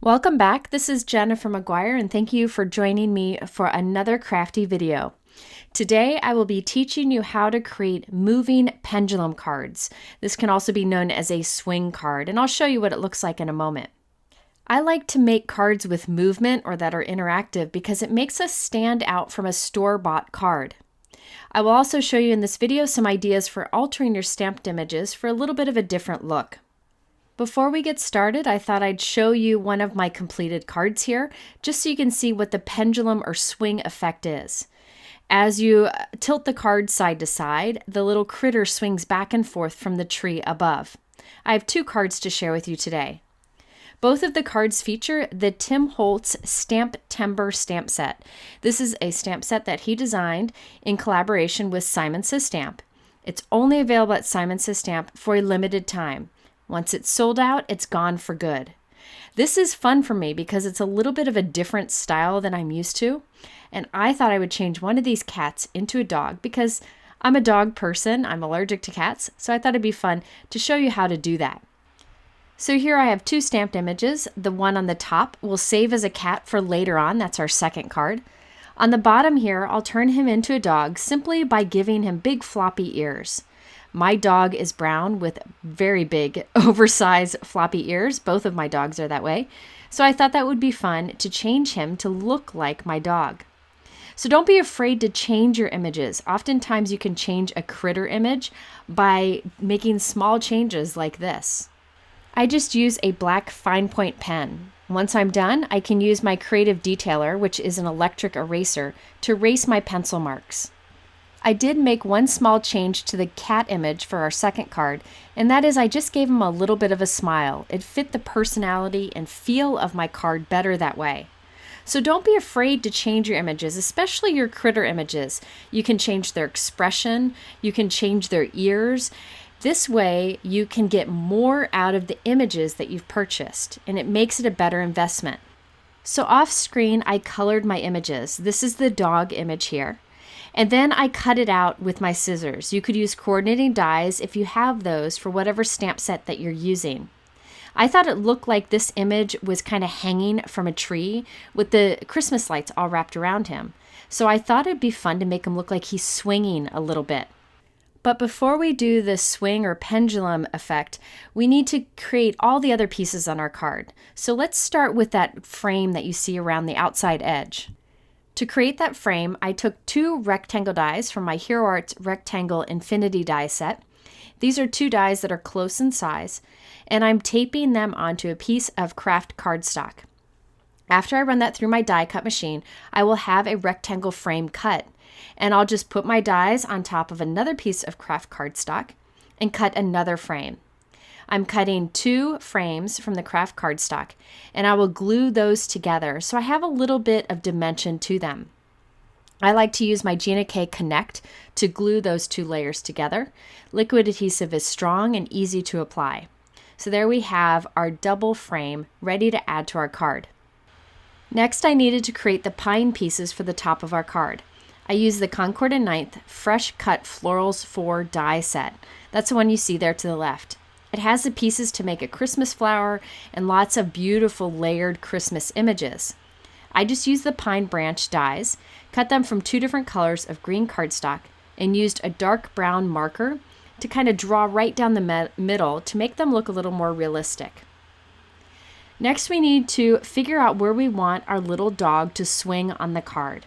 Welcome back. This is Jennifer McGuire, and thank you for joining me for another crafty video. Today I will be teaching you how to create moving pendulum cards. This can also be known as a swing card, and I'll show you what it looks like in a moment. I like to make cards with movement or that are interactive because it makes us stand out from a store-bought card. I will also show you in this video some ideas for altering your stamped images for a little bit of a different look. Before we get started, I thought I'd show you one of my completed cards here, just so you can see what the pendulum or swing effect is. As you tilt the card side to side, the little critter swings back and forth from the tree above. I have two cards to share with you today. Both of the cards feature the Tim Holtz STAMPtember stamp set. This is a stamp set that he designed in collaboration with Simon Says Stamp. It's only available at Simon Says Stamp for a limited time. Once it's sold out, it's gone for good. This is fun for me because it's a little bit of a different style than I'm used to, and I thought I would change one of these cats into a dog because I'm a dog person, I'm allergic to cats, so I thought it'd be fun to show you how to do that. So here I have two stamped images. The one on the top will save as a cat for later on, that's our second card. On the bottom here, I'll turn him into a dog simply by giving him big floppy ears. My dog is brown with very big, oversized, floppy ears. Both of my dogs are that way. So I thought that would be fun to change him to look like my dog. So don't be afraid to change your images. Oftentimes you can change a critter image by making small changes like this. I just use a black fine point pen. Once I'm done, I can use my creative detailer, which is an electric eraser, to erase my pencil marks. I did make one small change to the cat image for our second card, and that is I just gave him a little bit of a smile. It fit the personality and feel of my card better that way. So don't be afraid to change your images, especially your critter images. You can change their expression, you can change their ears. This way you can get more out of the images that you've purchased, and it makes it a better investment. So off screen I colored my images. This is the dog image here. And then I cut it out with my scissors. You could use coordinating dies if you have those for whatever stamp set that you're using. I thought it looked like this image was kind of hanging from a tree with the Christmas lights all wrapped around him. So I thought it'd be fun to make him look like he's swinging a little bit. But before we do the swing or pendulum effect, we need to create all the other pieces on our card. So let's start with that frame that you see around the outside edge. To create that frame, I took two rectangle dies from my Hero Arts Rectangle Infinity die set. These are two dies that are close in size, and I'm taping them onto a piece of craft cardstock. After I run that through my die cut machine, I will have a rectangle frame cut, and I'll just put my dies on top of another piece of craft cardstock and cut another frame. I'm cutting two frames from the craft cardstock, and I will glue those together so I have a little bit of dimension to them. I like to use my Gina Connect to glue those two layers together. Liquid adhesive is strong and easy to apply. So there we have our double frame ready to add to our card. Next, I needed to create the pine pieces for the top of our card. I used the Concord and 9th Fresh Cut Florals 4 die set. That's the one you see there to the left. It has the pieces to make a Christmas flower and lots of beautiful layered Christmas images. I just used the pine branch dies, cut them from two different colors of green cardstock, and used a dark brown marker to kind of draw right down the middle to make them look a little more realistic. Next, we need to figure out where we want our little dog to swing on the card.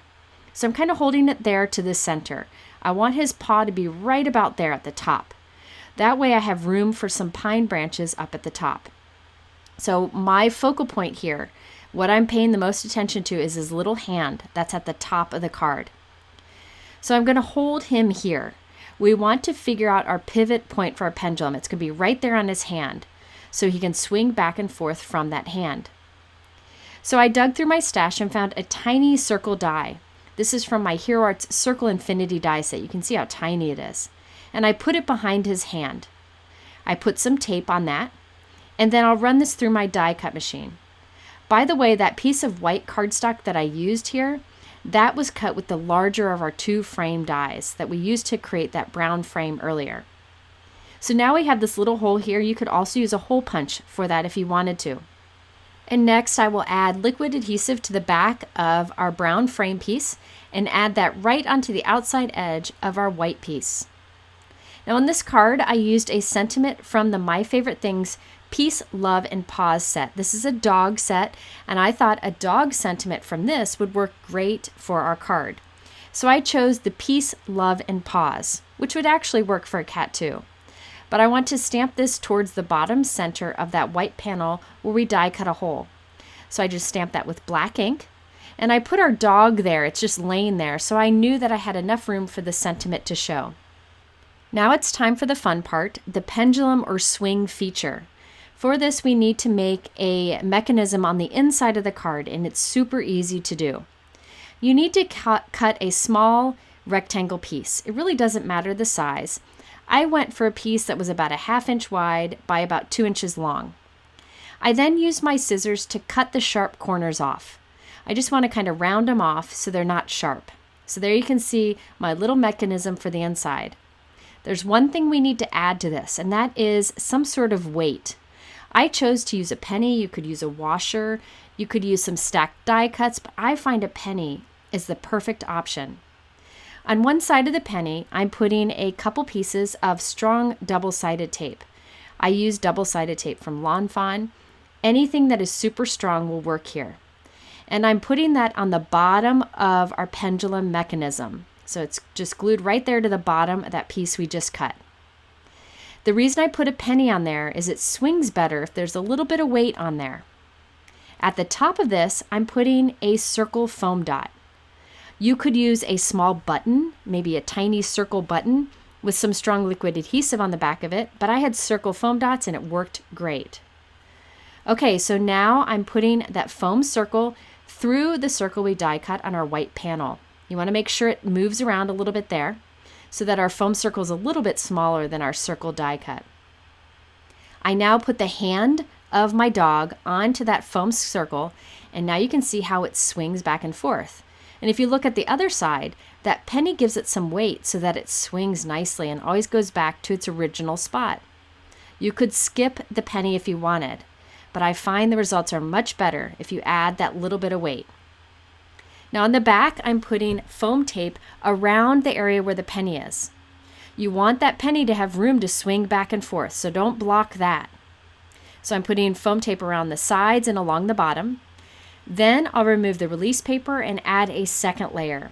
So I'm kind of holding it there to the center. I want his paw to be right about there at the top. That way I have room for some pine branches up at the top. So my focal point here, what I'm paying the most attention to is his little hand that's at the top of the card. So I'm going to hold him here. We want to figure out our pivot point for our pendulum. It's going to be right there on his hand so he can swing back and forth from that hand. So I dug through my stash and found a tiny circle die. This is from my Hero Arts Circle Infinity die set. You can see how tiny it is. And I put it behind his hand. I put some tape on that, and then I'll run this through my die cut machine. By the way, that piece of white cardstock that I used here, that was cut with the larger of our two frame dies that we used to create that brown frame earlier. So now we have this little hole here. You could also use a hole punch for that if you wanted to. And next I will add liquid adhesive to the back of our brown frame piece and add that right onto the outside edge of our white piece. Now on this card, I used a sentiment from the My Favorite Things Peace, Love, and Paws set. This is a dog set, and I thought a dog sentiment from this would work great for our card. So I chose the Peace, Love, and Paws, which would actually work for a cat too. But I want to stamp this towards the bottom center of that white panel where we die cut a hole. So I just stamped that with black ink, and I put our dog there. It's just laying there, so I knew that I had enough room for the sentiment to show. Now it's time for the fun part, the pendulum or swing feature. For this, we need to make a mechanism on the inside of the card, and it's super easy to do. You need to cut a small rectangle piece. It really doesn't matter the size. I went for a piece that was about a 1/2 inch wide by about 2 inches long. I then used my scissors to cut the sharp corners off. I just want to kind of round them off so they're not sharp. So there you can see my little mechanism for the inside. There's one thing we need to add to this, and that is some sort of weight. I chose to use a penny. You could use a washer. You could use some stacked die cuts, but I find a penny is the perfect option. On one side of the penny, I'm putting a couple pieces of strong double-sided tape. I use double-sided tape from Lawn Fawn. Anything that is super strong will work here. And I'm putting that on the bottom of our pendulum mechanism. So it's just glued right there to the bottom of that piece we just cut. The reason I put a penny on there is it swings better if there's a little bit of weight on there. At the top of this, I'm putting a circle foam dot. You could use a small button, maybe a tiny circle button with some strong liquid adhesive on the back of it, but I had circle foam dots and it worked great. Okay, so now I'm putting that foam circle through the circle we die cut on our white panel. You want to make sure it moves around a little bit there so that our foam circle is a little bit smaller than our circle die cut. I now put the hand of my dog onto that foam circle, and now you can see how it swings back and forth. And if you look at the other side, that penny gives it some weight so that it swings nicely and always goes back to its original spot. You could skip the penny if you wanted, but I find the results are much better if you add that little bit of weight. Now on the back, I'm putting foam tape around the area where the penny is. You want that penny to have room to swing back and forth, so don't block that. So I'm putting foam tape around the sides and along the bottom. Then I'll remove the release paper and add a second layer.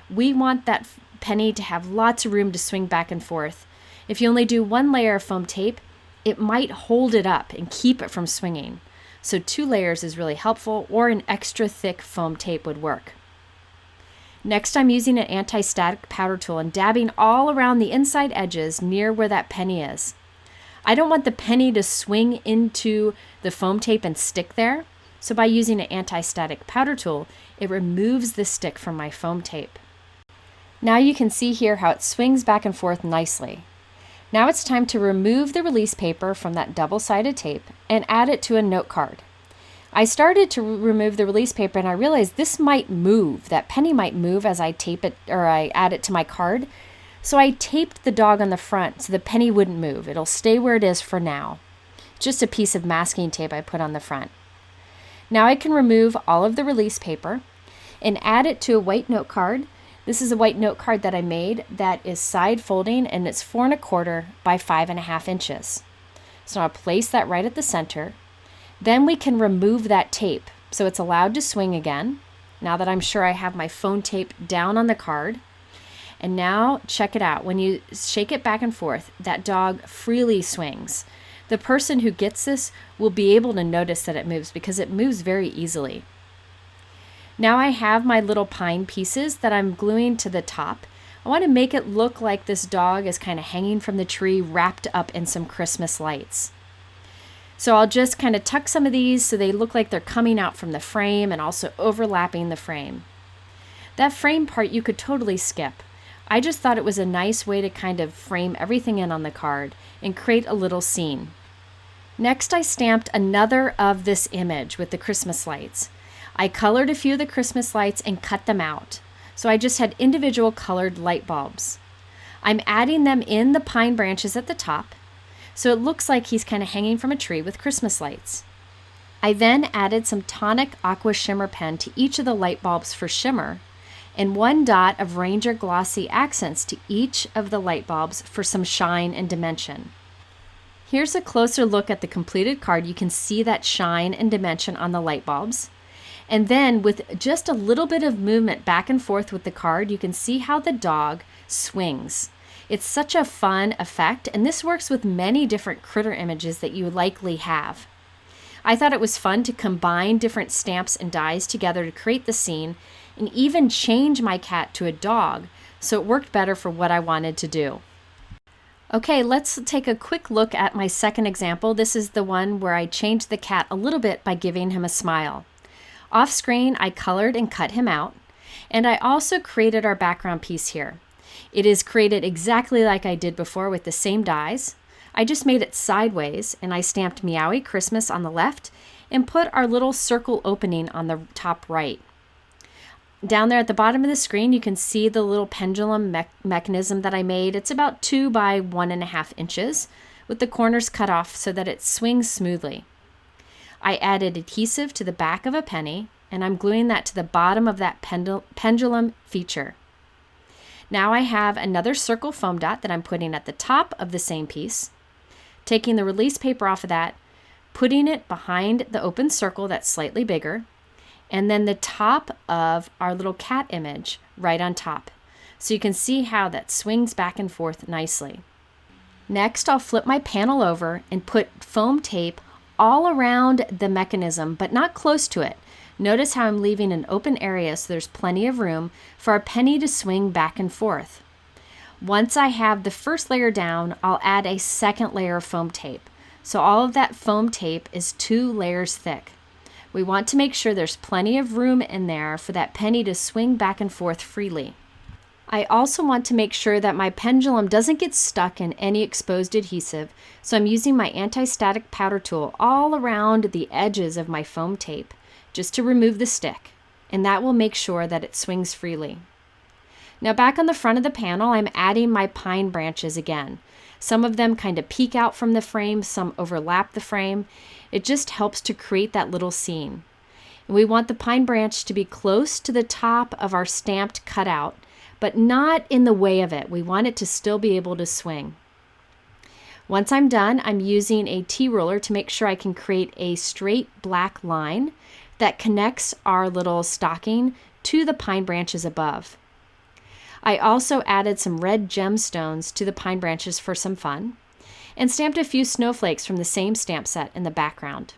We want that penny to have lots of room to swing back and forth. If you only do one layer of foam tape, it might hold it up and keep it from swinging. So 2 layers is really helpful, or an extra thick foam tape would work. Next, I'm using an anti-static powder tool and dabbing all around the inside edges near where that penny is. I don't want the penny to swing into the foam tape and stick there, so by using an anti-static powder tool, it removes the stick from my foam tape. Now you can see here how it swings back and forth nicely. Now it's time to remove the release paper from that double-sided tape and add it to a note card. I started to remove the release paper and I realized this might move. That penny might move as I tape it or I add it to my card. So I taped the dog on the front so the penny wouldn't move. It'll stay where it is for now. Just a piece of masking tape I put on the front. Now I can remove all of the release paper and add it to a white note card. This is a white note card that I made that is side folding, and it's 4 1/4 by 5 1/2 inches. So I'll place that right at the center. Then we can remove that tape so it's allowed to swing again. Now that I'm sure I have my foam tape down on the card. And now check it out. When you shake it back and forth, that dog freely swings. The person who gets this will be able to notice that it moves because it moves very easily. Now I have my little pine pieces that I'm gluing to the top. I want to make it look like this dog is kind of hanging from the tree wrapped up in some Christmas lights. So I'll just kind of tuck some of these so they look like they're coming out from the frame and also overlapping the frame. That frame part you could totally skip. I just thought it was a nice way to kind of frame everything in on the card and create a little scene. Next, I stamped another of this image with the Christmas lights. I colored a few of the Christmas lights and cut them out. So I just had individual colored light bulbs. I'm adding them in the pine branches at the top, so it looks like he's kind of hanging from a tree with Christmas lights. I then added some Tonic Aqua Shimmer pen to each of the light bulbs for shimmer, and 1 dot of Ranger Glossy accents to each of the light bulbs for some shine and dimension. Here's a closer look at the completed card. You can see that shine and dimension on the light bulbs. And then with just a little bit of movement back and forth with the card, you can see how the dog swings. It's such a fun effect, and this works with many different critter images that you likely have. I thought it was fun to combine different stamps and dies together to create the scene and even change my cat to a dog, so it worked better for what I wanted to do. Okay, let's take a quick look at my second example. This is the one where I changed the cat a little bit by giving him a smile. Off screen, I colored and cut him out, and I also created our background piece here. It is created exactly like I did before with the same dies. I just made it sideways, and I stamped Meowie Christmas on the left and put our little circle opening on the top right. Down there at the bottom of the screen, you can see the little pendulum mechanism that I made. It's about 2 by 1.5 inches with the corners cut off so that it swings smoothly. I added adhesive to the back of a penny, and I'm gluing that to the bottom of that pendulum feature. Now I have another circle foam dot that I'm putting at the top of the same piece, taking the release paper off of that, putting it behind the open circle that's slightly bigger, and then the top of our little cat image right on top. So you can see how that swings back and forth nicely. Next, I'll flip my panel over and put foam tape all around the mechanism, but not close to it. Notice how I'm leaving an open area so there's plenty of room for our penny to swing back and forth. Once I have the first layer down, I'll add a second layer of foam tape. So all of that foam tape is 2 layers thick. We want to make sure there's plenty of room in there for that penny to swing back and forth freely. I also want to make sure that my pendulum doesn't get stuck in any exposed adhesive, so I'm using my anti-static powder tool all around the edges of my foam tape just to remove the stick, and that will make sure that it swings freely. Now back on the front of the panel, I'm adding my pine branches again. Some of them kind of peek out from the frame, some overlap the frame. It just helps to create that little scene. And we want the pine branch to be close to the top of our stamped cutout, but not in the way of it. We want it to still be able to swing. Once I'm done, I'm using a T-ruler to make sure I can create a straight black line that connects our little stocking to the pine branches above. I also added some red gemstones to the pine branches for some fun, and stamped a few snowflakes from the same stamp set in the background.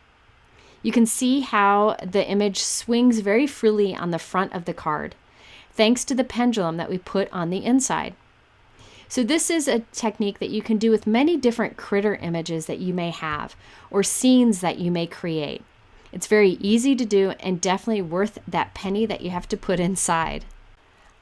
You can see how the image swings very freely on the front of the card, thanks to the pendulum that we put on the inside. So this is a technique that you can do with many different critter images that you may have, or scenes that you may create. It's very easy to do and definitely worth that penny that you have to put inside.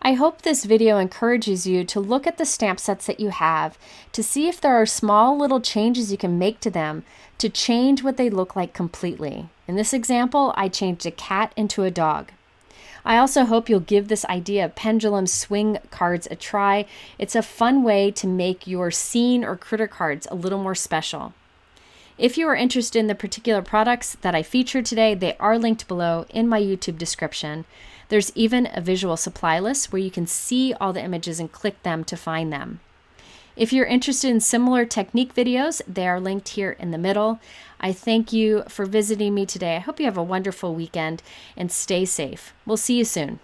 I hope this video encourages you to look at the stamp sets that you have to see if there are small little changes you can make to them to change what they look like completely. In this example, I changed a cat into a dog. I also hope you'll give this idea of pendulum swing cards a try. It's a fun way to make your scene or critter cards a little more special. If you are interested in the particular products that I featured today, they are linked below in my YouTube description. There's even a visual supply list where you can see all the images and click them to find them. If you're interested in similar technique videos, they are linked here in the middle. I thank you for visiting me today. I hope you have a wonderful weekend and stay safe. We'll see you soon.